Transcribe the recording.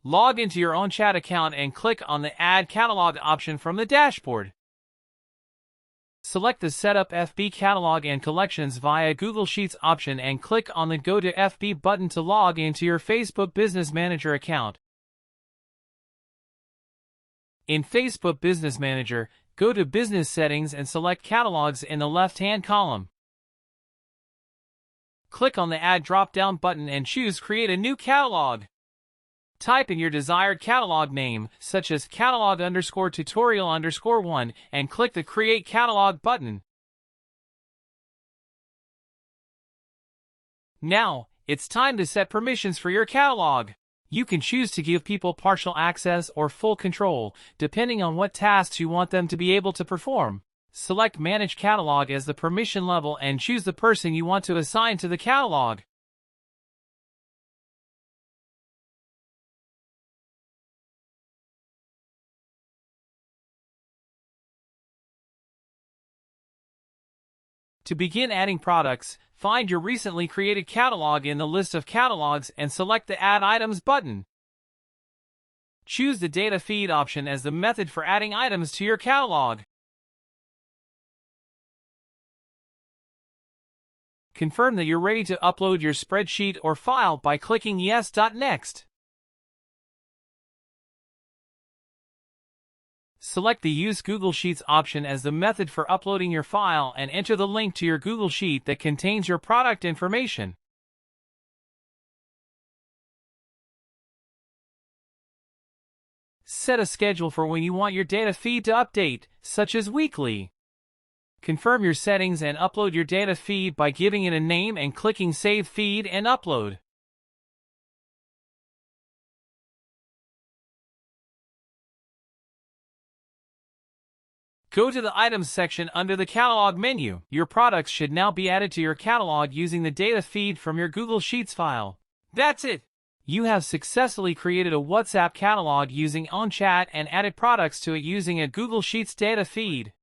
Log into your Ownchat account and click on the Add Catalog option from the dashboard. Select the Set up FB Catalog and Collections via Google Sheets option and click on the Go to FB button to log into your Facebook Business Manager account. In Facebook Business Manager, go to Business Settings and select Catalogs in the left-hand column. Click on the Add drop-down button and choose Create a new catalog. Type in your desired catalog name, such as catalog_tutorial_1, and click the Create Catalog button. Now, it's time to set permissions for your catalog. You can choose to give people partial access or full control, depending on what tasks you want them to be able to perform. Select Manage Catalog as the permission level and choose the person you want to assign to the catalog. To begin adding products, find your recently created catalog in the list of catalogs and select the Add Items button. Choose the Data Feed option as the method for adding items to your catalog. Confirm that you're ready to upload your spreadsheet or file by clicking Yes. Next. Select the Use Google Sheets option as the method for uploading your file and enter the link to your Google Sheet that contains your product information. Set a schedule for when you want your data feed to update, such as weekly. Confirm your settings and upload your data feed by giving it a name and clicking Save Feed and Upload. Go to the Items section under the Catalog menu. Your products should now be added to your catalog using the data feed from your Google Sheets file. That's it! You have successfully created a WhatsApp catalog using Ownchat and added products to it using a Google Sheets data feed.